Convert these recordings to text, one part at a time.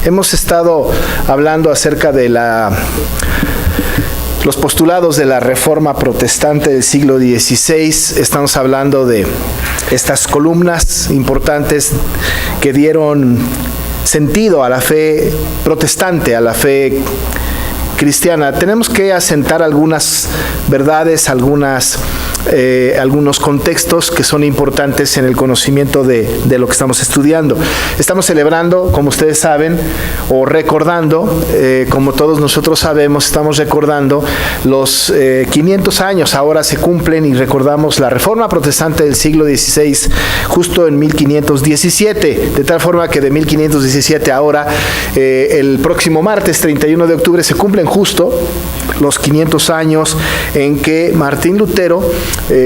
Hemos estado hablando acerca de los postulados de la Reforma Protestante del siglo XVI. Estamos hablando de estas columnas importantes que dieron sentido a la fe protestante, a la fe cristiana. Tenemos que asentar algunas verdades, algunos contextos que son importantes en el conocimiento de lo que estamos estudiando. Estamos celebrando, como ustedes saben, o recordando, como todos nosotros sabemos, estamos recordando los 500 años, ahora se cumplen, y recordamos la Reforma Protestante del siglo XVI, justo en 1517, de tal forma que de 1517 ahora, el próximo martes 31 de octubre, se cumplen justo los 500 años en que Martín Lutero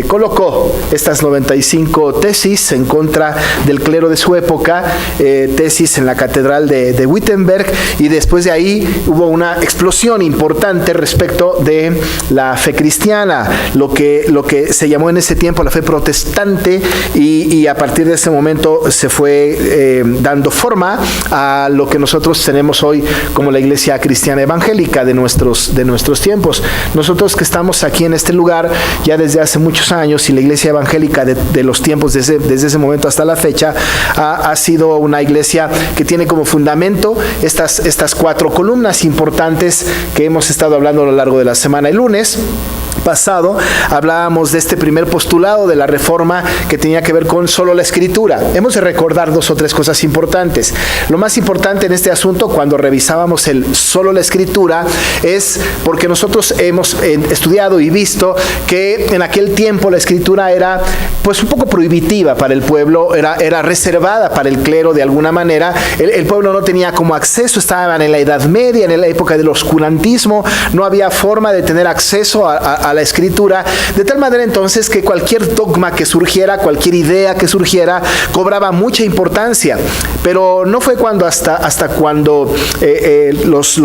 colocó estas 95 tesis en contra del clero de su época, tesis en la catedral de Wittenberg, y después de ahí hubo una explosión importante respecto de la fe cristiana, lo que se llamó en ese tiempo la fe protestante, y a partir de ese momento se fue dando forma a lo que nosotros tenemos hoy como la Iglesia Cristiana Evangélica de nuestros tiempos. Nosotros que estamos aquí en este lugar ya desde hace muchos años, y la Iglesia Evangélica de los tiempos desde ese momento hasta la fecha ha sido una iglesia que tiene como fundamento estas 4 columnas importantes que hemos estado hablando a lo largo de la semana. El lunes pasado hablábamos de este primer postulado de la Reforma que tenía que ver con solo la Escritura. Hemos de recordar 2 o 3 cosas importantes. Lo más importante en este asunto, cuando revisábamos el solo la Escritura, es porque nosotros hemos estudiado y visto que en aquel tiempo la Escritura era pues un poco prohibitiva para el pueblo, era reservada para el clero de alguna manera. El pueblo no tenía como acceso, estaban en la Edad Media, en la época del oscurantismo, no había forma de tener acceso a la Escritura, de tal manera entonces que cualquier dogma que surgiera, cualquier idea que surgiera, cobraba mucha importancia. Pero no fue hasta cuando los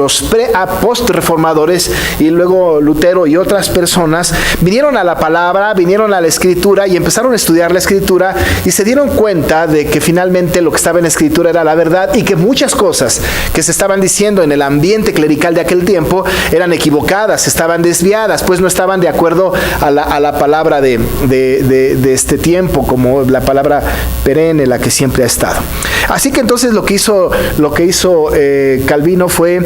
post-reformadores y luego Lutero y otras personas vinieron a la palabra, vinieron a la Escritura y empezaron a estudiar la Escritura, y se dieron cuenta de que finalmente lo que estaba en la Escritura era la verdad, y que muchas cosas que se estaban diciendo en el ambiente clerical de aquel tiempo eran equivocadas, estaban desviadas, pues no estaban de acuerdo a la palabra de este tiempo, como la palabra perenne, la que siempre ha estado. Así que entonces lo que hizo Calvino fue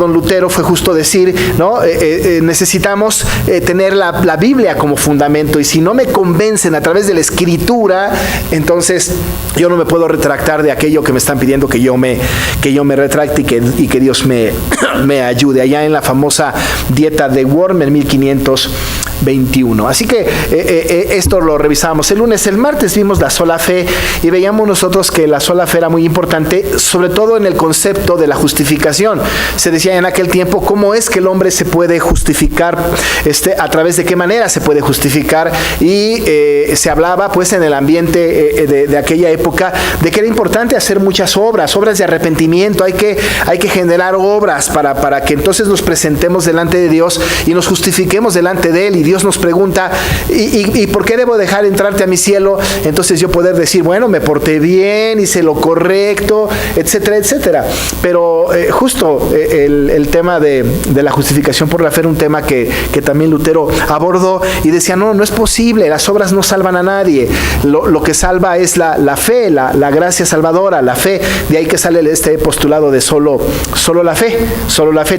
Lutero fue justo decir, ¿no? Necesitamos tener la Biblia como fundamento, y si no me convencen a través de la Escritura, entonces yo no me puedo retractar de aquello que me están pidiendo que yo me retracte, y que Dios me ayude. Allá en la famosa dieta de Worm en 1521. Así que esto lo revisábamos el lunes. El martes vimos la sola fe, y veíamos nosotros que la sola fe era muy importante, sobre todo en el concepto de la justificación. Se decía en aquel tiempo cómo es que el hombre se puede justificar, a través de qué manera se puede justificar, y se hablaba pues en el ambiente de aquella época de que era importante hacer muchas obras de arrepentimiento. Hay que generar obras para que entonces nos presentemos delante de Dios y nos justifiquemos delante de Él, y Dios nos pregunta, ¿y por qué debo dejar entrarte a mi cielo? Entonces yo poder decir, bueno, me porté bien, hice lo correcto, etcétera, etcétera. Pero justo el tema de la justificación por la fe era un tema que también Lutero abordó, y decía, no es posible, las obras no salvan a nadie, lo que salva es la fe, la gracia salvadora, la fe. De ahí que sale este postulado de solo la fe.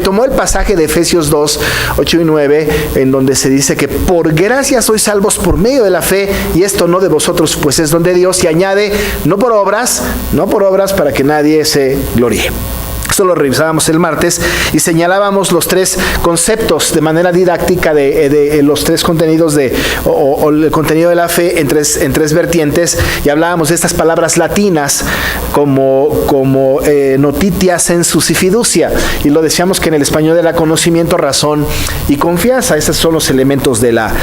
Tomó el pasaje de Efesios 2, 8 y 9, en donde se dice que por gracia sois salvos por medio de la fe, y esto no de vosotros, pues es don de Dios, y añade, no por obras para que nadie se gloríe. Esto lo revisábamos el martes y señalábamos los 3 conceptos de manera didáctica de los 3 contenidos o el contenido de la fe en tres vertientes, y hablábamos de estas palabras latinas como notitia, sensus y fiducia, y lo decíamos que en el español era conocimiento, razón y confianza. Esos son los elementos de la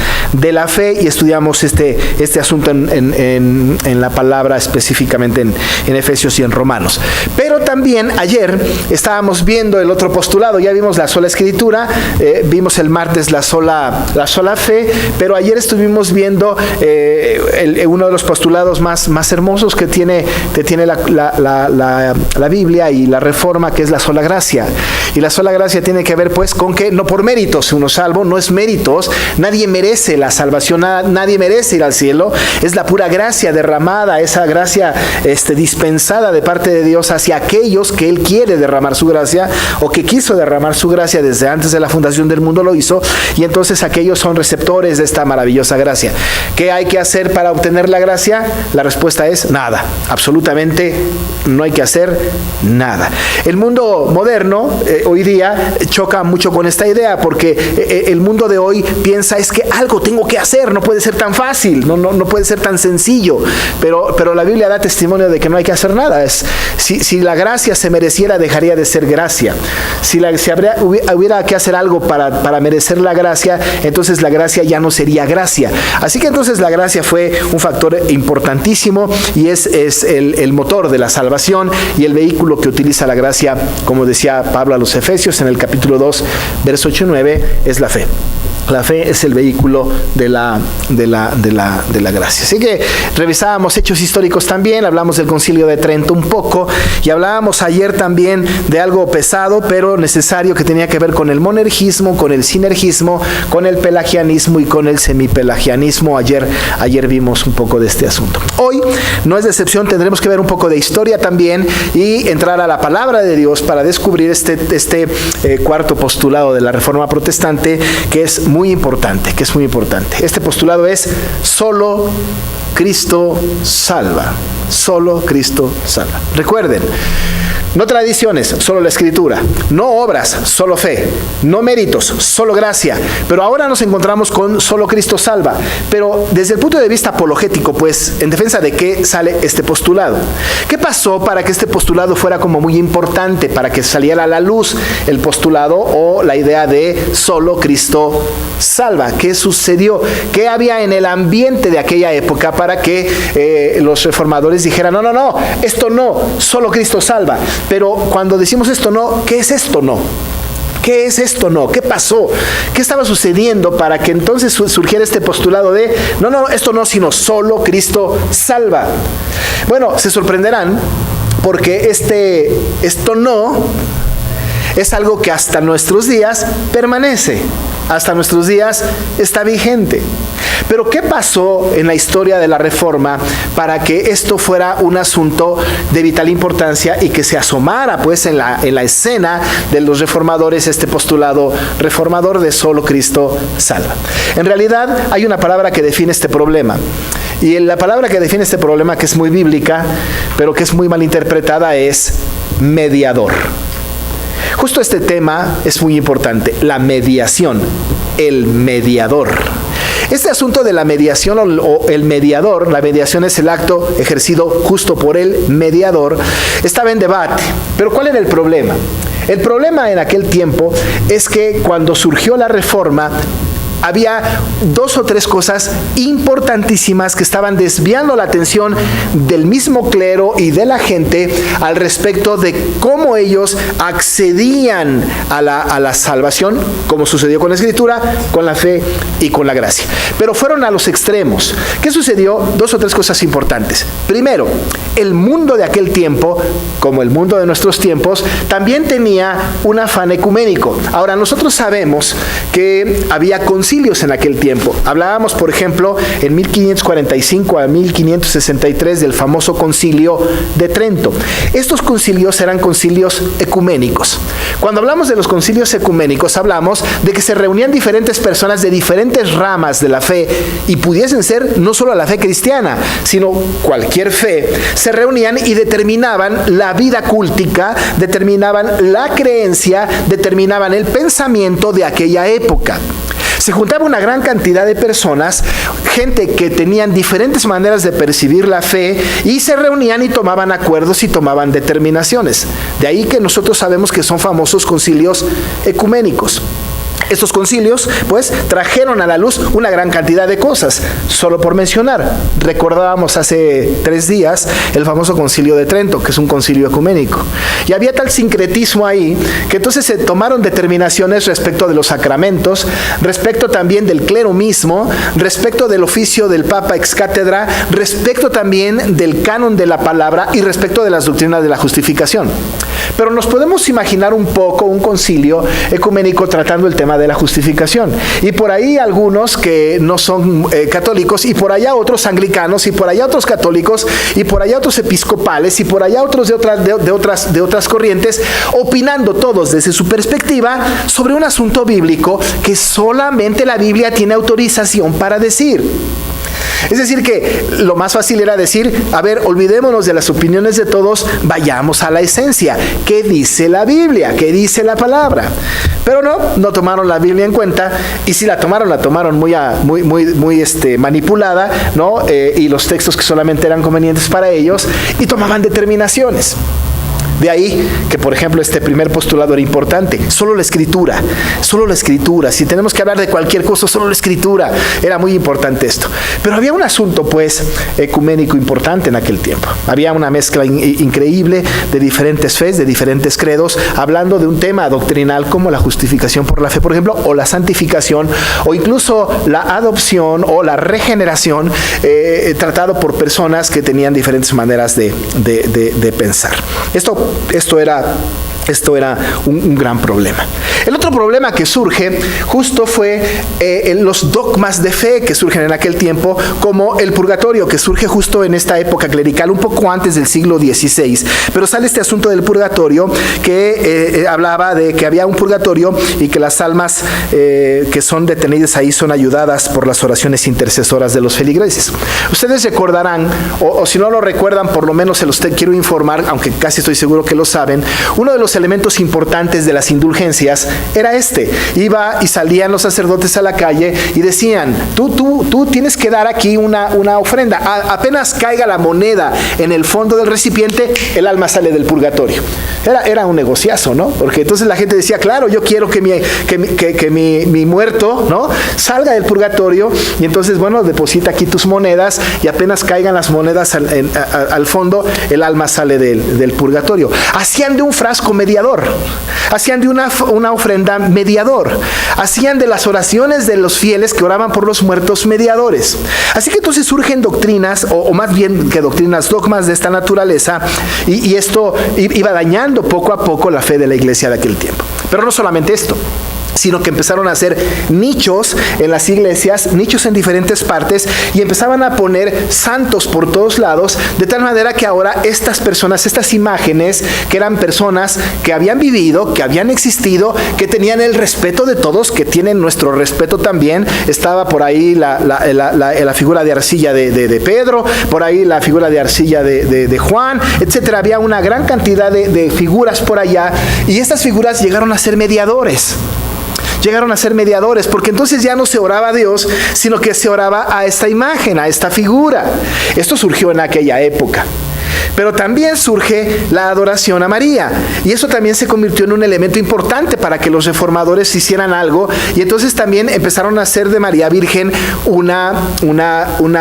fe, y estudiamos este asunto en la palabra específicamente en Efesios y en Romanos. Pero también ayer estábamos viendo el otro postulado. Ya vimos la sola escritura, vimos el martes la sola fe, pero ayer estuvimos viendo uno de los postulados más hermosos que tiene la Biblia y la Reforma, que es la sola gracia. Y la sola gracia tiene que ver pues con que no por méritos uno salvo, no es méritos, nadie merece la salvación, nadie merece ir al cielo, es la pura gracia derramada, esa gracia dispensada de parte de Dios hacia aquellos que Él quiere derramar su gracia, o que quiso derramar su gracia desde antes de la fundación del mundo lo hizo, y entonces aquellos son receptores de esta maravillosa gracia. ¿Qué hay que hacer para obtener la gracia? La respuesta es nada, absolutamente no hay que hacer nada. El mundo moderno hoy día choca mucho con esta idea, porque el mundo de hoy piensa es que algo tengo que hacer, no puede ser tan fácil, no puede ser tan sencillo, pero la Biblia da testimonio de que no hay que hacer nada. Si la gracia se mereciera, dejaría de ser gracia. Si hubiera que hacer algo para merecer la gracia, entonces la gracia ya no sería gracia. Así que entonces la gracia fue un factor importantísimo y es el motor de la salvación y el vehículo que utiliza la gracia, como decía Pablo a los Efesios en el capítulo 2, verso 8 y 9, es la fe. La fe es el vehículo de la gracia. Así que revisábamos hechos históricos también, hablamos del Concilio de Trento un poco, y hablábamos ayer también de algo pesado, pero necesario, que tenía que ver con el monergismo, con el sinergismo, con el pelagianismo y con el semipelagianismo. Ayer vimos un poco de este asunto. Hoy, no es de excepción, tendremos que ver un poco de historia también y entrar a la palabra de Dios para descubrir este cuarto postulado de la Reforma Protestante, que es muy importante. Este postulado es: solo Cristo salva. Solo Cristo salva. Recuerden, no tradiciones, solo la escritura. No obras, solo fe. No méritos, solo gracia. Pero ahora nos encontramos con solo Cristo salva. Pero desde el punto de vista apologético, pues, ¿en defensa de qué sale este postulado? ¿Qué pasó para que este postulado fuera como muy importante, para que saliera a la luz el postulado o la idea de solo Cristo salva? ¿Qué sucedió? ¿Qué había en el ambiente de aquella época para que los reformadores dijeran, no, esto no, solo Cristo salva? Pero cuando decimos esto no, ¿qué es esto no? ¿Qué es esto no? ¿Qué pasó? ¿Qué estaba sucediendo para que entonces surgiera este postulado de no, esto no, sino solo Cristo salva? Bueno, se sorprenderán porque esto no es algo que hasta nuestros días permanece, hasta nuestros días está vigente. Pero ¿qué pasó en la historia de la Reforma para que esto fuera un asunto de vital importancia y que se asomara pues en la escena de los reformadores este postulado reformador de solo Cristo salva? En realidad hay una palabra que define este problema, y la palabra que define este problema, que es muy bíblica pero que es muy mal interpretada, es mediador. Justo este tema es muy importante, la mediación, el mediador. Este asunto de la mediación o el mediador, la mediación es el acto ejercido justo por el mediador, estaba en debate. Pero ¿cuál era el problema? El problema en aquel tiempo es que cuando surgió la Reforma, había dos o tres cosas importantísimas que estaban desviando la atención del mismo clero y de la gente al respecto de cómo ellos accedían a la salvación, como sucedió con la Escritura, con la fe y con la gracia. Pero fueron a los extremos. ¿Qué sucedió? Dos o tres cosas importantes. Primero, el mundo de aquel tiempo, como el mundo de nuestros tiempos, también tenía un afán ecuménico. Ahora, nosotros sabemos que había concilios en aquel tiempo. Hablábamos, por ejemplo, en 1545 a 1563 del famoso Concilio de Trento. Estos concilios eran concilios ecuménicos. Cuando hablamos de los concilios ecuménicos, hablamos de que se reunían diferentes personas de diferentes ramas de la fe, y pudiesen ser no solo la fe cristiana, sino cualquier fe. Se reunían y determinaban la vida cúltica, determinaban la creencia, determinaban el pensamiento de aquella época. Se juntaba una gran cantidad de personas, gente que tenían diferentes maneras de percibir la fe, y se reunían y tomaban acuerdos y tomaban determinaciones. De ahí que nosotros sabemos que son famosos concilios ecuménicos. Estos concilios, pues, trajeron a la luz una gran cantidad de cosas, solo por mencionar. Recordábamos hace 3 días el famoso Concilio de Trento, que es un concilio ecuménico. Y había tal sincretismo ahí, que entonces se tomaron determinaciones respecto de los sacramentos, respecto también del clero mismo, respecto del oficio del Papa ex cátedra, respecto también del canon de la palabra y respecto de las doctrinas de la justificación. Pero nos podemos imaginar un poco un concilio ecuménico tratando el tema de la justificación. Y por ahí algunos que no son católicos, y por allá otros anglicanos, y por allá otros católicos, y por allá otros episcopales, y por allá otros de otras corrientes, opinando todos desde su perspectiva sobre un asunto bíblico que solamente la Biblia tiene autorización para decir. Es decir, que lo más fácil era decir, a ver, olvidémonos de las opiniones de todos, vayamos a la esencia. ¿Qué dice la Biblia? ¿Qué dice la palabra? Pero no tomaron la Biblia en cuenta, y si la tomaron muy manipulada, ¿no? Y los textos que solamente eran convenientes para ellos, y tomaban determinaciones. De ahí que, por ejemplo, este primer postulado era importante. Solo la escritura. Si tenemos que hablar de cualquier cosa, solo la escritura. Era muy importante esto. Pero había un asunto, pues, ecuménico importante en aquel tiempo. Había una mezcla increíble de diferentes fes, de diferentes credos, hablando de un tema doctrinal como la justificación por la fe, por ejemplo, o la santificación, o incluso la adopción o la regeneración, tratado por personas que tenían diferentes maneras de pensar. Esto era un gran problema. El otro problema que surge justo fue los dogmas de fe que surgen en aquel tiempo, como el purgatorio, que surge justo en esta época clerical, un poco antes del siglo XVI. Pero sale este asunto del purgatorio que hablaba de que había un purgatorio y que las almas que son detenidas ahí son ayudadas por las oraciones intercesoras de los feligreses. Ustedes recordarán, o si no lo recuerdan, por lo menos se los quiero informar, aunque casi estoy seguro que lo saben, uno de los elementos importantes de las indulgencias era este. Iba y salían los sacerdotes a la calle y decían, tú tienes que dar aquí una ofrenda. Apenas caiga la moneda en el fondo del recipiente, el alma sale del purgatorio. Era un negociazo, ¿no? Porque entonces la gente decía, claro, yo quiero que mi muerto, ¿no?, salga del purgatorio, y entonces, bueno, deposita aquí tus monedas, y apenas caigan las monedas al fondo, el alma sale del purgatorio. Hacían de un frasco mediador, hacían de una ofrenda mediador, hacían de las oraciones de los fieles que oraban por los muertos mediadores. Así que entonces surgen doctrinas, o más bien que doctrinas, dogmas de esta naturaleza, y esto iba dañando poco a poco la fe de la iglesia de aquel tiempo. Pero no solamente esto, sino que empezaron a hacer nichos en las iglesias, nichos en diferentes partes, y empezaban a poner santos por todos lados, de tal manera que ahora estas personas, estas imágenes, que eran personas que habían vivido, que habían existido, que tenían el respeto de todos, que tienen nuestro respeto también. Estaba por ahí la figura de arcilla de Pedro, por ahí la figura de arcilla de Juan, etcétera. Había una gran cantidad de figuras por allá, y estas figuras llegaron a ser mediadores. Porque entonces ya no se oraba a Dios, sino que se oraba a esta imagen, a esta figura. Esto surgió en aquella época. Pero también surge la adoración a María, y eso también se convirtió en un elemento importante para que los reformadores hicieran algo, y entonces también empezaron a hacer de María Virgen una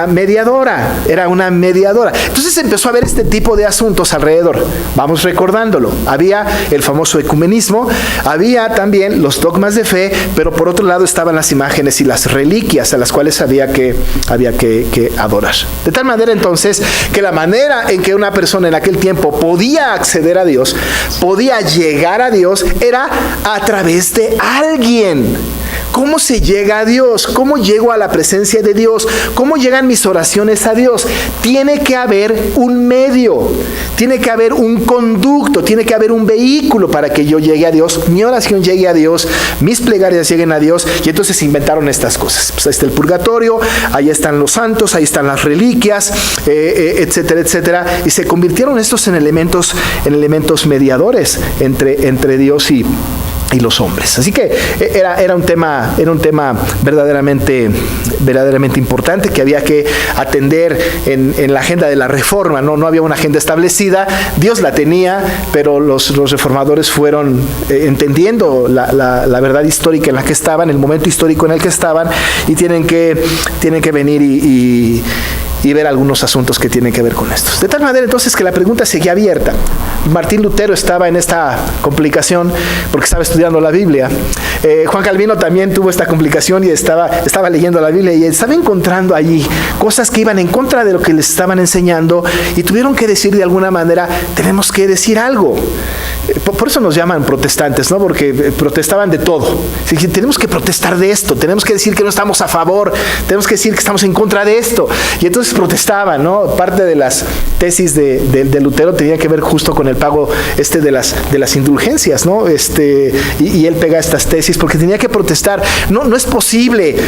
mediadora. Era una mediadora. Entonces empezó a haber este tipo de asuntos alrededor. Vamos recordándolo. Había el famoso ecumenismo, había también los dogmas de fe, pero por otro lado estaban las imágenes y las reliquias a las cuales había que adorar. De tal manera entonces que la manera en que una persona en aquel tiempo podía acceder a Dios, podía llegar a Dios, era a través de alguien. ¿Cómo se llega a Dios? ¿Cómo llego a la presencia de Dios? ¿Cómo llegan mis oraciones a Dios? Tiene que haber un medio, tiene que haber un conducto, tiene que haber un vehículo para que yo llegue a Dios, mi oración llegue a Dios, mis plegarias lleguen a Dios. Y entonces se inventaron estas cosas. Pues ahí está el purgatorio, ahí están los santos, ahí están las reliquias, etcétera, etcétera. Y se convirtieron estos en elementos mediadores entre Dios y y los hombres. Así que era un tema verdaderamente importante que había que atender en la agenda de la reforma. No había una agenda establecida, Dios la tenía, pero los reformadores fueron entendiendo la verdad histórica en la que estaban, el momento histórico en el que estaban, y tienen que venir y ver algunos asuntos que tienen que ver con estos. De tal manera entonces que la pregunta seguía abierta. Martín Lutero estaba en esta complicación porque estaba estudiando la Biblia. Juan Calvino también tuvo esta complicación y estaba leyendo la Biblia y estaba encontrando allí cosas que iban en contra de lo que les estaban enseñando y tuvieron que decir de alguna manera, tenemos que decir algo. Por eso nos llaman protestantes, ¿no? Porque protestaban de todo. Tenemos que protestar de esto, tenemos que decir que no estamos a favor, tenemos que decir que estamos en contra de esto. Y entonces protestaban, ¿no? Parte de las tesis de Lutero tenía que ver justo con el pago de las indulgencias, ¿no? Y él pega estas tesis porque tenía que protestar. No es posible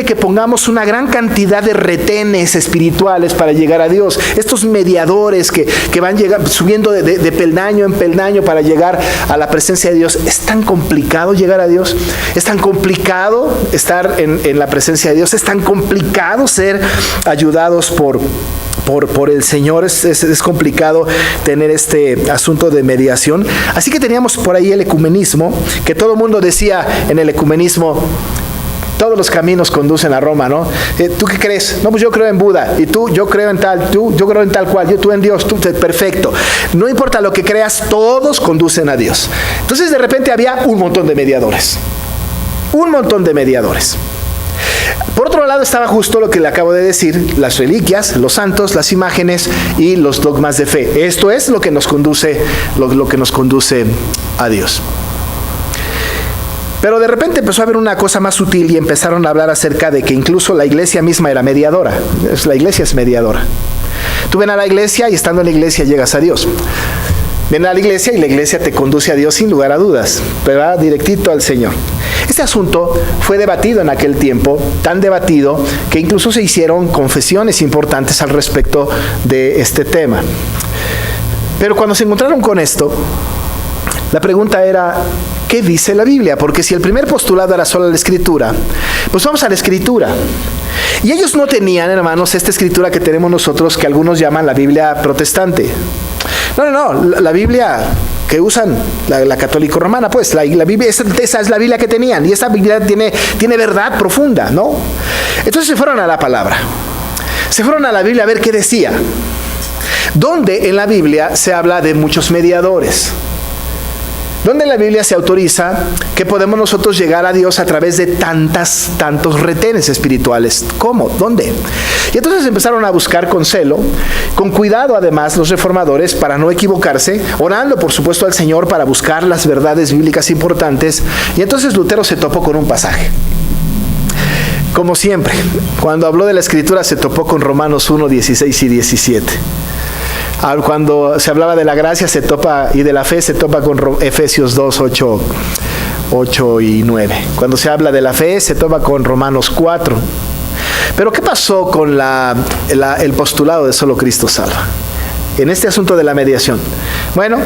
que pongamos una gran cantidad de retenes espirituales para llegar a Dios. Estos mediadores que van subiendo de peldaño en peldaño para llegar a la presencia de Dios. Es tan complicado llegar a Dios, es tan complicado estar en la presencia de Dios, es tan complicado ser ayudados por el Señor, es complicado tener este asunto de mediación. Así que teníamos por ahí el ecumenismo, que todo el mundo decía en el ecumenismo, todos los caminos conducen a Roma, ¿no? ¿Tú qué crees? No, pues yo creo en Buda, y tú, yo creo en tal, yo creo en tal cual, tú en Dios, tú, perfecto. No importa lo que creas, todos conducen a Dios. Entonces de repente había un montón de mediadores. Por otro lado estaba justo lo que le acabo de decir, las reliquias, los santos, las imágenes y los dogmas de fe. Esto es lo que nos conduce, lo que nos conduce a Dios. Pero de repente empezó a haber una cosa más sutil y empezaron a hablar acerca de que incluso la iglesia misma era mediadora. La iglesia es mediadora. Tú ven a la iglesia y estando en la iglesia llegas a Dios. Ven a la iglesia y la iglesia te conduce a Dios sin lugar a dudas, pero va directito al Señor. Este asunto fue debatido en aquel tiempo, tan debatido que incluso se hicieron confesiones importantes al respecto de este tema. Pero cuando se encontraron con esto, la pregunta era, ¿qué dice la Biblia? Porque si el primer postulado era solo la Escritura, pues vamos a la Escritura. Y ellos no tenían, hermanos, esta Escritura que tenemos nosotros, que algunos llaman la Biblia protestante. No, la Biblia que usan, la católico-romana, pues, la Biblia, esa es la Biblia que tenían, y esa Biblia tiene verdad profunda, ¿no? Entonces se fueron a la palabra, se fueron a la Biblia a ver qué decía. ¿Dónde en la Biblia se habla de muchos mediadores? ¿Dónde en la Biblia se autoriza que podemos nosotros llegar a Dios a través de tantos retenes espirituales? ¿Cómo? ¿Dónde? Y entonces empezaron a buscar con celo, con cuidado además los reformadores para no equivocarse, orando por supuesto al Señor para buscar las verdades bíblicas importantes. Y entonces Lutero se topó con un pasaje. Como siempre, cuando habló de la Escritura se topó con Romanos 1, 16 y 17. Cuando se hablaba de la gracia y de la fe se topa con Efesios 2, 8 y 9. Cuando se habla de la fe se topa con Romanos 4. Pero ¿qué pasó con el postulado de solo Cristo salva? En este asunto de la mediación. Bueno,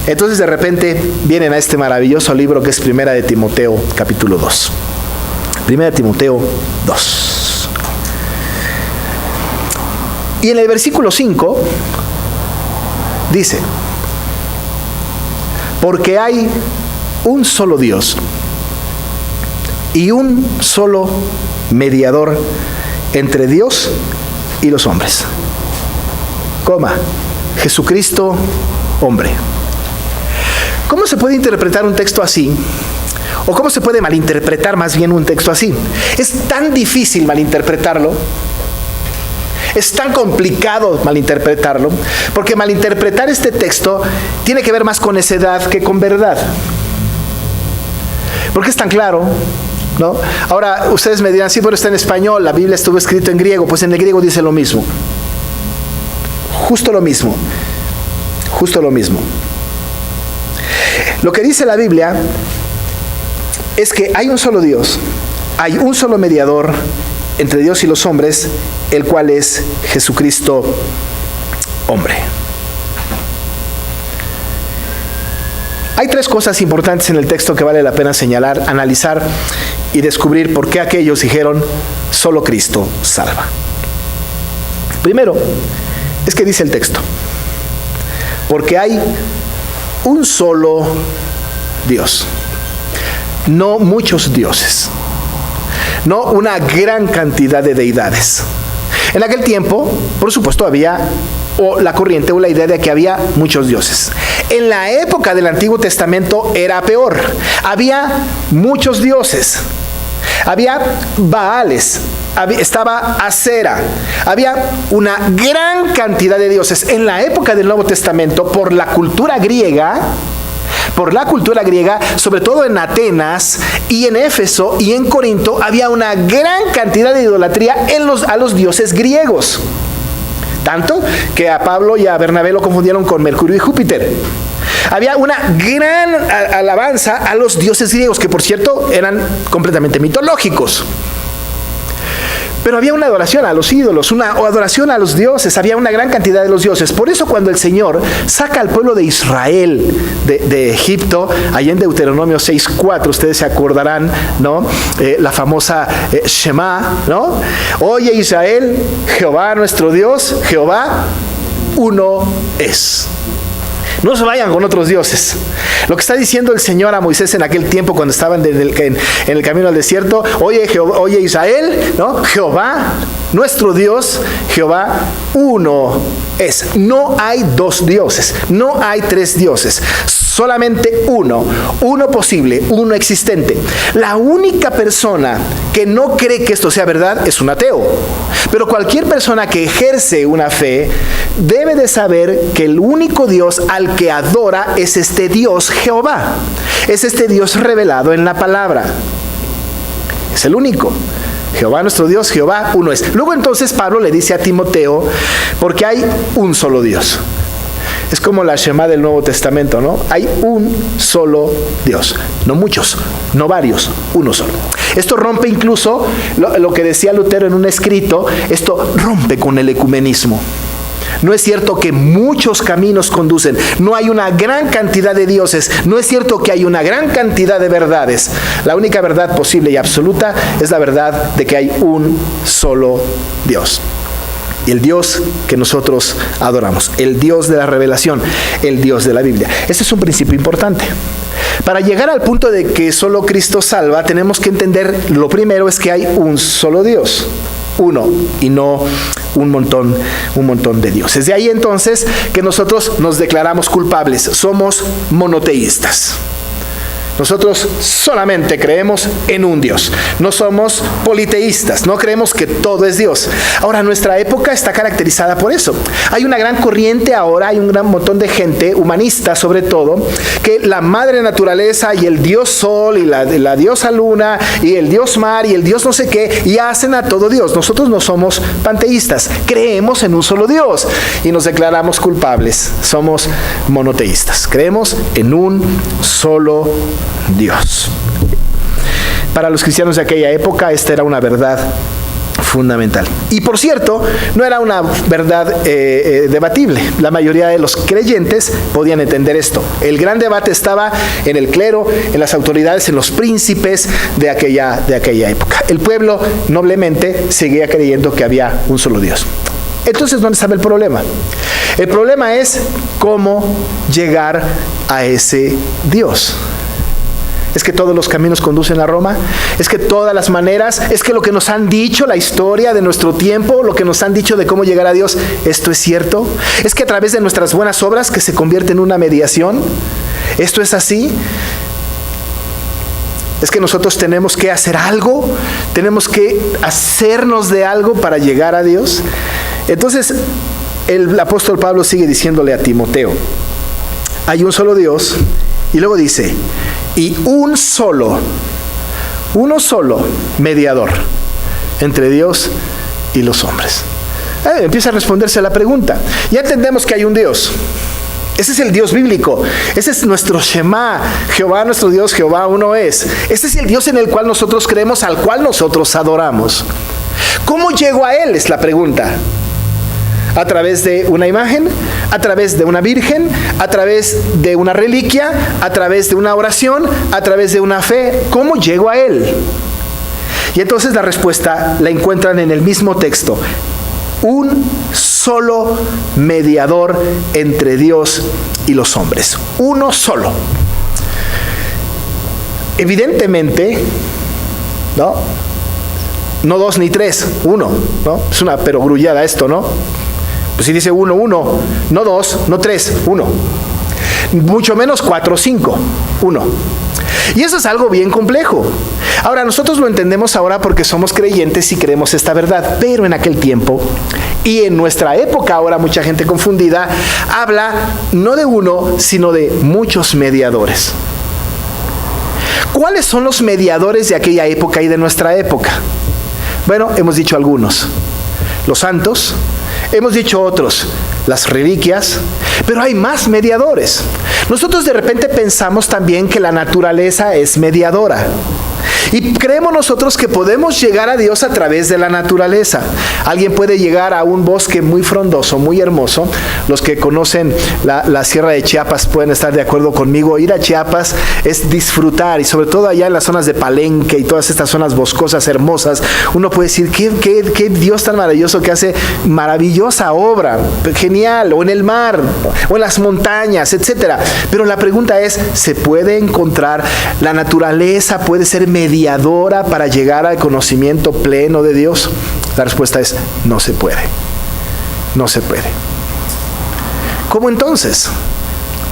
entonces de repente vienen a este maravilloso libro que es Primera de Timoteo, capítulo 2. Primera de Timoteo 2. Y en el versículo 5... dice, porque hay un solo Dios y un solo mediador entre Dios y los hombres. Jesucristo, hombre. ¿Cómo se puede interpretar un texto así? ¿O cómo se puede malinterpretar más bien un texto así? Es tan difícil malinterpretarlo. Es tan complicado malinterpretarlo, porque malinterpretar este texto tiene que ver más con necedad que con verdad. Porque es tan claro, ¿no? Ahora, ustedes me dirán, sí, pero está en español, la Biblia estuvo escrito en griego. Pues en el griego dice lo mismo. Justo lo mismo. Lo que dice la Biblia es que hay un solo Dios, hay un solo mediador entre Dios y los hombres, el cual es Jesucristo, hombre. Hay tres cosas importantes en el texto que vale la pena señalar, analizar y descubrir por qué aquellos dijeron, solo Cristo salva. Primero, es que dice el texto, porque hay un solo Dios, no muchos dioses, no una gran cantidad de deidades. En aquel tiempo, por supuesto, había la corriente o la idea de que había muchos dioses. En la época del Antiguo Testamento era peor. Había muchos dioses. Había Baales, estaba Acera, había una gran cantidad de dioses. En la época del Nuevo Testamento, por la cultura griega, sobre todo en Atenas y en Éfeso y en Corinto, había una gran cantidad de idolatría a los dioses griegos. Tanto que a Pablo y a Bernabé lo confundieron con Mercurio y Júpiter. Había una gran alabanza a los dioses griegos, que por cierto eran completamente mitológicos. Pero había una adoración a los ídolos, una adoración a los dioses, había una gran cantidad de los dioses. Por eso cuando el Señor saca al pueblo de Israel de Egipto, allá en Deuteronomio 6:4, ustedes se acordarán, ¿no? La famosa Shema, ¿no? Oye Israel, Jehová nuestro Dios, Jehová uno es. No se vayan con otros dioses. Lo que está diciendo el Señor a Moisés en aquel tiempo cuando estaban en el camino al desierto, oye Israel, ¿no? Jehová, nuestro Dios, Jehová, uno es. No hay dos dioses, no hay tres dioses. Solamente uno posible, uno existente. La única persona que no cree que esto sea verdad es un ateo. Pero cualquier persona que ejerce una fe debe de saber que el único Dios al que adora es este Dios Jehová. Es este Dios revelado en la palabra. Es el único. Jehová nuestro Dios, Jehová uno es. Luego entonces Pablo le dice a Timoteo, porque hay un solo Dios. Es como la Shema del Nuevo Testamento, ¿no? Hay un solo Dios. No muchos, no varios, uno solo. Esto rompe incluso lo que decía Lutero en un escrito, esto rompe con el ecumenismo. No es cierto que muchos caminos conducen, no hay una gran cantidad de dioses, no es cierto que hay una gran cantidad de verdades. La única verdad posible y absoluta es la verdad de que hay un solo Dios. Y el Dios que nosotros adoramos, el Dios de la revelación, el Dios de la Biblia. Ese es un principio importante. Para llegar al punto de que solo Cristo salva, tenemos que entender, lo primero es que hay un solo Dios, uno, y no un montón de dioses. De ahí entonces que nosotros nos declaramos culpables, somos monoteístas. Nosotros solamente creemos en un Dios. No somos politeístas, no creemos que todo es Dios. Ahora, nuestra época está caracterizada por eso. Hay una gran corriente ahora, hay un gran montón de gente, humanista sobre todo, que la madre naturaleza y el Dios sol y la diosa luna y el Dios mar y el Dios no sé qué, y hacen a todo Dios. Nosotros no somos panteístas, creemos en un solo Dios y nos declaramos culpables. Somos monoteístas, creemos en un solo Dios. Para los cristianos de aquella época, esta era una verdad fundamental. Y por cierto, no era una verdad debatible. La mayoría de los creyentes podían entender esto. El gran debate estaba en el clero, en las autoridades, en los príncipes de aquella época. El pueblo noblemente seguía creyendo que había un solo Dios. Entonces, ¿dónde estaba el problema? El problema es cómo llegar a ese Dios. ¿Es que todos los caminos conducen a Roma? ¿Es que todas las maneras? ¿Es que lo que nos han dicho, la historia de nuestro tiempo, lo que nos han dicho de cómo llegar a Dios, esto es cierto? ¿Es que a través de nuestras buenas obras que se convierte en una mediación? ¿Esto es así? ¿Es que nosotros tenemos que hacer algo? ¿Tenemos que hacernos de algo para llegar a Dios? Entonces, el apóstol Pablo sigue diciéndole a Timoteo, hay un solo Dios, y luego dice, y uno solo mediador entre Dios y los hombres. Empieza a responderse a la pregunta. Ya entendemos que hay un Dios. Ese es el Dios bíblico. Ese es nuestro Shema. Jehová nuestro Dios, Jehová uno es. Ese es el Dios en el cual nosotros creemos, al cual nosotros adoramos. ¿Cómo llego a Él? Es la pregunta. a través de una imagen, a través de una virgen, a través de una reliquia, a través de una oración, a través de una fe. ¿Cómo llego a Él? Y entonces la respuesta la encuentran en el mismo texto. Un solo mediador entre Dios y los hombres. Uno solo. Evidentemente, no dos ni tres, uno, ¿no? Es una perogrullada esto, ¿no? Pues si dice uno, no dos, no tres, uno. Mucho menos 4 o 5, uno. Y eso es algo bien complejo. Ahora, nosotros lo entendemos ahora porque somos creyentes y creemos esta verdad, pero en aquel tiempo y en nuestra época, ahora mucha gente confundida, habla no de uno, sino de muchos mediadores. ¿Cuáles son los mediadores de aquella época y de nuestra época? Bueno, hemos dicho algunos. Los santos, hemos dicho otros, las reliquias, pero hay más mediadores. Nosotros de repente pensamos también que la naturaleza es mediadora. Y creemos nosotros que podemos llegar a Dios a través de la naturaleza. Alguien puede llegar a un bosque muy frondoso, muy hermoso. Los que conocen la Sierra de Chiapas pueden estar de acuerdo conmigo. Ir a Chiapas es disfrutar, y sobre todo allá en las zonas de Palenque y todas estas zonas boscosas hermosas, uno puede decir, qué Dios tan maravilloso que hace maravillosa obra, genial, o en el mar, o en las montañas, etcétera. Pero la pregunta es, ¿se puede encontrar la naturaleza? ¿Puede ser mediadora para llegar al conocimiento pleno de Dios? La respuesta es, no se puede. No se puede. ¿Cómo entonces?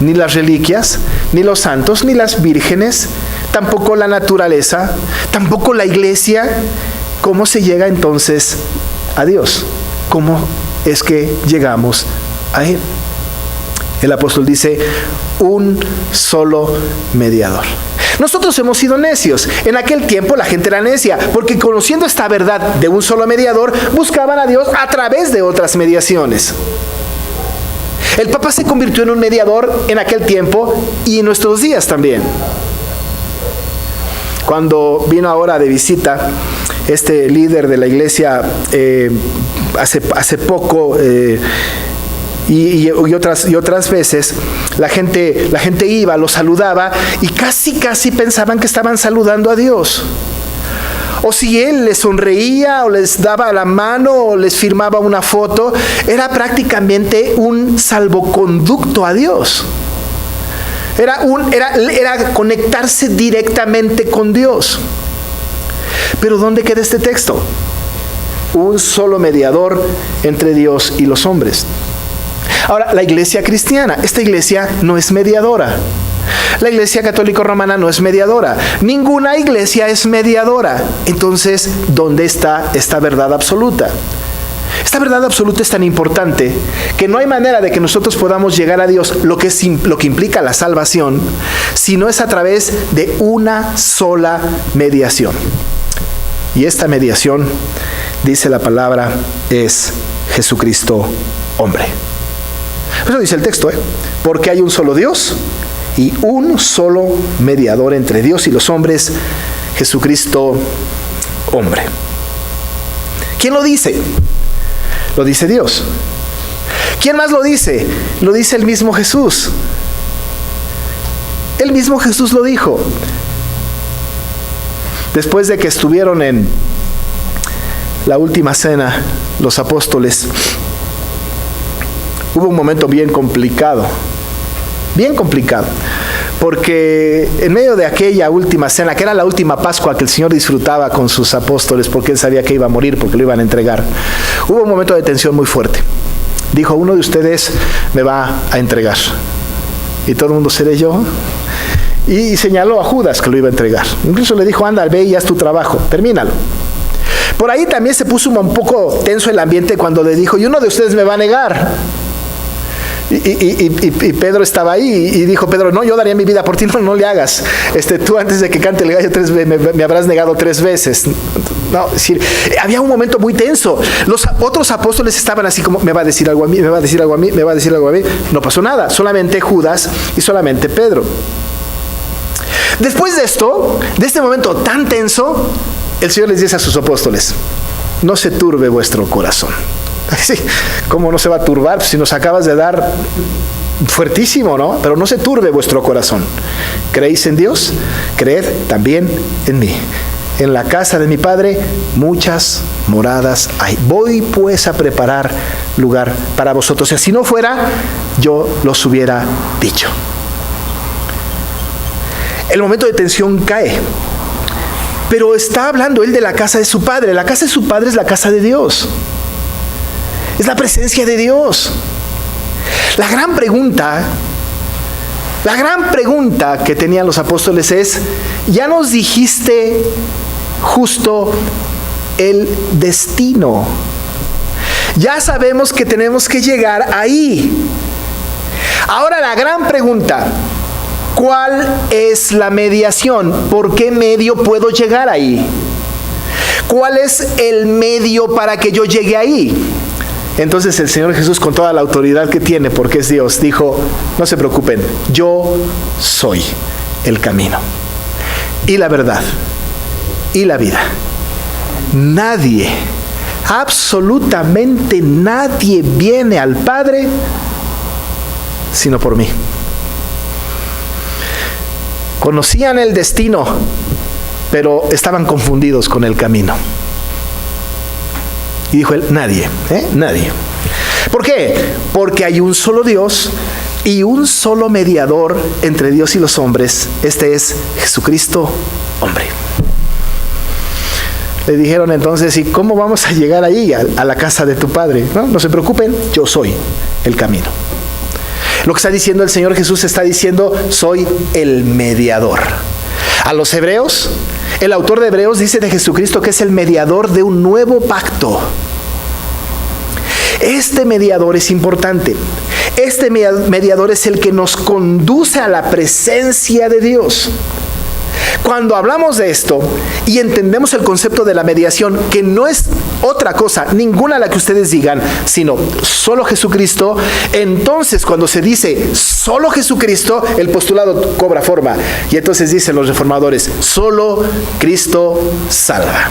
Ni las reliquias, ni los santos, ni las vírgenes, tampoco la naturaleza, tampoco la iglesia. ¿Cómo se llega entonces a Dios? ¿Cómo es que llegamos a Él? El apóstol dice, un solo mediador. Nosotros hemos sido necios. En aquel tiempo la gente era necia, porque conociendo esta verdad de un solo mediador, buscaban a Dios a través de otras mediaciones. El Papa se convirtió en un mediador en aquel tiempo y en nuestros días también. Cuando vino ahora de visita este líder de la iglesia hace poco, y otras veces la gente iba, lo saludaba y casi pensaban que estaban saludando a Dios. O si él les sonreía o les daba la mano o les firmaba una foto, era prácticamente un salvoconducto a Dios. Era conectarse directamente con Dios. Pero ¿dónde queda este texto? Un solo mediador entre Dios y los hombres. Ahora, la iglesia cristiana, esta iglesia no es mediadora. La iglesia católica romana no es mediadora. Ninguna iglesia es mediadora. Entonces, ¿dónde está esta verdad absoluta? Esta verdad absoluta es tan importante que no hay manera de que nosotros podamos llegar a Dios, lo que implica la salvación, si no es a través de una sola mediación. Y esta mediación, dice la palabra, es Jesucristo hombre. Eso dice el texto, porque hay un solo Dios y un solo mediador entre Dios y los hombres, Jesucristo hombre. ¿Quién lo dice? Lo dice Dios. ¿Quién más lo dice? Lo dice el mismo Jesús. El mismo Jesús lo dijo. Después de que estuvieron en la última cena, los apóstoles, hubo un momento bien complicado, porque en medio de aquella última cena, que era la última Pascua que el Señor disfrutaba con sus apóstoles, porque Él sabía que iba a morir, porque lo iban a entregar, hubo un momento de tensión muy fuerte. Dijo, uno de ustedes me va a entregar. Y todo el mundo, ¿seré yo? Y señaló a Judas que lo iba a entregar. Incluso le dijo, anda, ve y haz tu trabajo, termínalo. Por ahí también se puso un poco tenso el ambiente cuando le dijo, y uno de ustedes me va a negar. Y Pedro estaba ahí y dijo, Pedro, no, yo daría mi vida por ti, no le hagas. Tú antes de que cante el gallo me habrás negado 3 veces. No, es decir, había un momento muy tenso. Los otros apóstoles estaban así como, me va a decir algo a mí, me va a decir algo a mí, me va a decir algo a mí. No pasó nada, solamente Judas y solamente Pedro. Después de esto, de este momento tan tenso, el Señor les dice a sus apóstoles, no se turbe vuestro corazón. Sí, ¿cómo no se va a turbar si nos acabas de dar fuertísimo, ¿no? Pero no se turbe vuestro corazón. ¿Creéis en Dios? Creed también en mí. En la casa de mi Padre muchas moradas hay. Voy pues a preparar lugar para vosotros. Si así no fuera, yo los hubiera dicho. El momento de tensión cae. Pero está hablando él de la casa de su Padre. La casa de su Padre es la casa de Dios. Es la presencia de Dios. La gran pregunta que tenían los apóstoles es, ya nos dijiste justo el destino. Ya sabemos que tenemos que llegar ahí. Ahora la gran pregunta, ¿cuál es la mediación? ¿Por qué medio puedo llegar ahí? ¿Cuál es el medio para que yo llegue ahí? Entonces el Señor Jesús, con toda la autoridad que tiene, porque es Dios, dijo, no se preocupen, yo soy el camino y la verdad y la vida. Nadie, absolutamente nadie viene al Padre sino por mí. Conocían el destino, pero estaban confundidos con el camino. Y dijo él, nadie. ¿Por qué? Porque hay un solo Dios y un solo mediador entre Dios y los hombres. Este es Jesucristo, hombre. Le dijeron entonces, ¿y cómo vamos a llegar ahí, a la casa de tu Padre? No se preocupen, yo soy el camino. Lo que está diciendo el Señor Jesús, está diciendo, soy el mediador. A los hebreos, el autor de Hebreos dice de Jesucristo que es el mediador de un nuevo pacto. Este mediador es importante. Este mediador es el que nos conduce a la presencia de Dios. Cuando hablamos de esto y entendemos el concepto de la mediación, que no es otra cosa, ninguna a la que ustedes digan, sino solo Jesucristo, entonces cuando se dice solo Jesucristo, el postulado cobra forma. Y entonces dicen los reformadores, solo Cristo salva.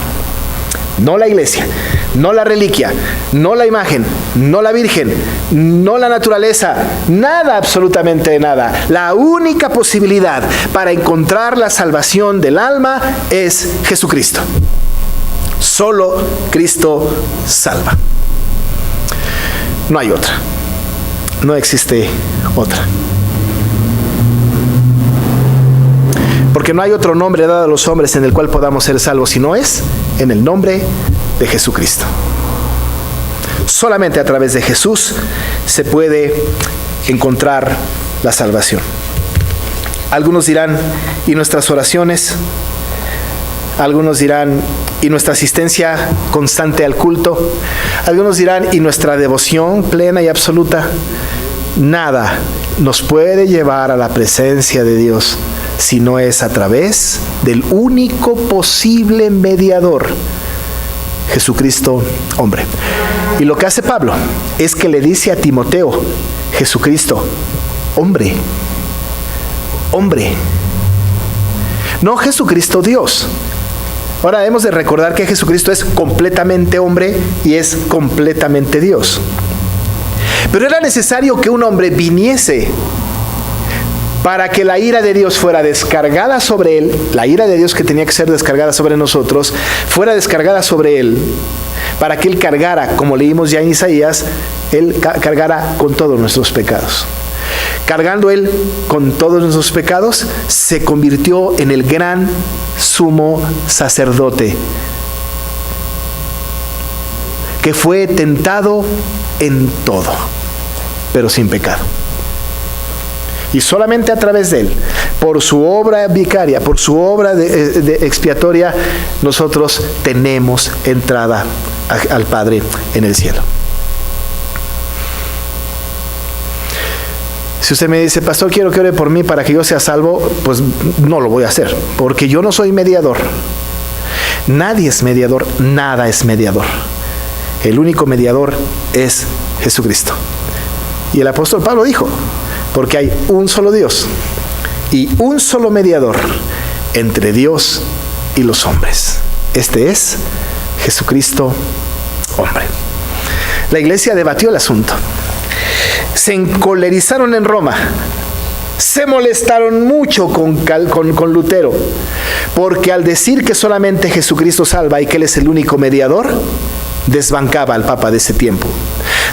No la iglesia, no la reliquia, no la imagen, no la virgen, no la naturaleza, nada, absolutamente nada. La única posibilidad para encontrar la salvación del alma es Jesucristo. Solo Cristo salva. No hay otra. No existe otra. Porque no hay otro nombre dado a los hombres en el cual podamos ser salvos, si no es en el nombre de Jesucristo. Solamente a través de Jesús se puede encontrar la salvación. Algunos dirán, ¿y nuestras oraciones? Algunos dirán, ¿y nuestra asistencia constante al culto? Algunos dirán, ¿y nuestra devoción plena y absoluta? Nada nos puede llevar a la presencia de Dios si no es a través del único posible mediador, Jesucristo, hombre. Y lo que hace Pablo es que le dice a Timoteo, Jesucristo, hombre. No Jesucristo Dios. Ahora hemos de recordar que Jesucristo es completamente hombre y es completamente Dios. Pero era necesario que un hombre viniese para que la ira de Dios fuera descargada sobre él, la ira de Dios que tenía que ser descargada sobre nosotros, fuera descargada sobre él, para que él cargara, como leímos ya en Isaías, él cargara con todos nuestros pecados. Cargando él con todos nuestros pecados, se convirtió en el gran sumo sacerdote, que fue tentado en todo, pero sin pecado. Y solamente a través de él, por su obra vicaria, por su obra de expiatoria, nosotros tenemos entrada al Padre en el cielo. Si usted me dice, pastor, quiero que ore por mí para que yo sea salvo, pues no lo voy a hacer, porque yo no soy mediador. Nadie es mediador, nada es mediador. El único mediador es Jesucristo. Y el apóstol Pablo dijo, porque hay un solo Dios y un solo mediador entre Dios y los hombres. Este es Jesucristo, hombre. La iglesia debatió el asunto. Se encolerizaron en Roma. Se molestaron mucho con Lutero, porque al decir que solamente Jesucristo salva y que Él es el único mediador, desbancaba al Papa de ese tiempo,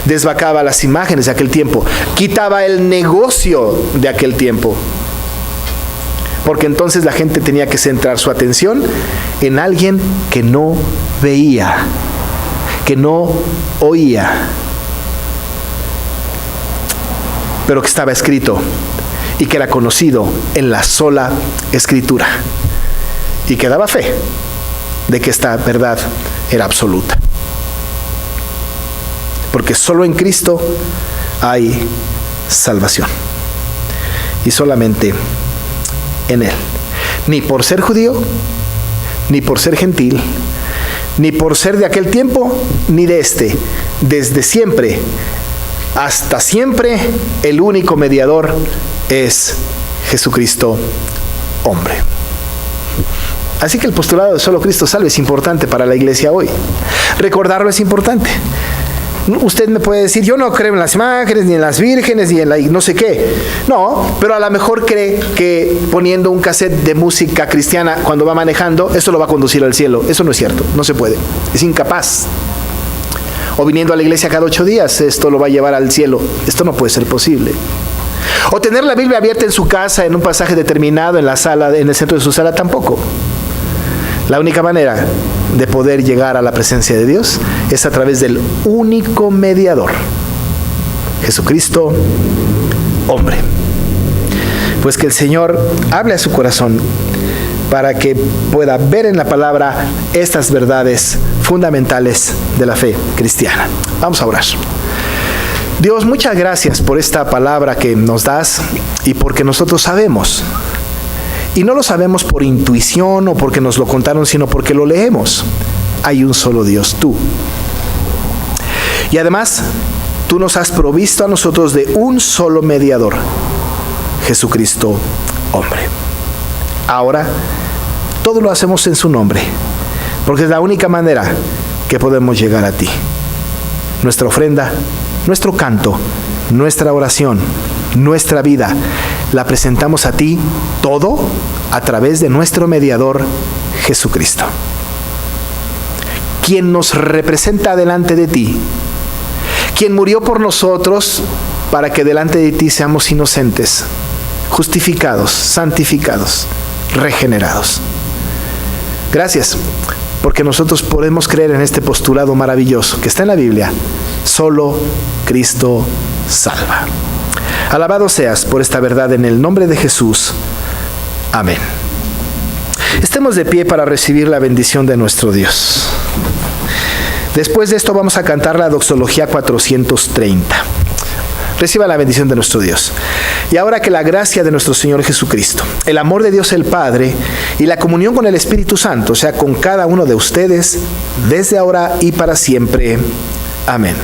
desbancaba las imágenes de aquel tiempo, quitaba el negocio de aquel tiempo, porque entonces la gente tenía que centrar su atención en alguien que no veía, que no oía, pero que estaba escrito y que era conocido en la sola Escritura, y que daba fe de que esta verdad era absoluta. Porque solo en Cristo hay salvación, y solamente en Él. Ni por ser judío, ni por ser gentil, ni por ser de aquel tiempo, ni de este. Desde siempre hasta siempre, el único mediador es Jesucristo, hombre. Así que el postulado de solo Cristo salva es importante para la iglesia hoy. Recordarlo es importante. Usted me puede decir, yo no creo en las imágenes, ni en las vírgenes, ni en la no sé qué. No, pero a lo mejor cree que poniendo un cassette de música cristiana cuando va manejando, eso lo va a conducir al cielo. Eso no es cierto, no se puede. Es incapaz. O viniendo a la iglesia cada 8 días, esto lo va a llevar al cielo. Esto no puede ser posible. O tener la Biblia abierta en su casa, en un pasaje determinado, en la sala, en el centro de su sala, tampoco. La única manera de poder llegar a la presencia de Dios es a través del único mediador, Jesucristo, hombre. Pues que el Señor hable a su corazón para que pueda ver en la palabra estas verdades fundamentales de la fe cristiana. Vamos a orar. Dios, muchas gracias por esta palabra que nos das y porque nosotros sabemos. Y no lo sabemos por intuición o porque nos lo contaron, sino porque lo leemos. Hay un solo Dios, tú. Y además, tú nos has provisto a nosotros de un solo mediador, Jesucristo, hombre. Ahora, todo lo hacemos en su nombre, porque es la única manera que podemos llegar a ti. Nuestra ofrenda, nuestro canto, nuestra oración, nuestra vida, la presentamos a ti todo a través de nuestro mediador Jesucristo, quien nos representa delante de ti, quien murió por nosotros para que delante de ti seamos inocentes, justificados, santificados, regenerados. Gracias, porque nosotros podemos creer en este postulado maravilloso que está en la Biblia: solo Cristo salva. Alabado seas por esta verdad en el nombre de Jesús. Amén. Estemos de pie para recibir la bendición de nuestro Dios. Después de esto vamos a cantar la doxología 430. Reciba la bendición de nuestro Dios. Y ahora que la gracia de nuestro Señor Jesucristo, el amor de Dios el Padre y la comunión con el Espíritu Santo sea con cada uno de ustedes desde ahora y para siempre. Amén.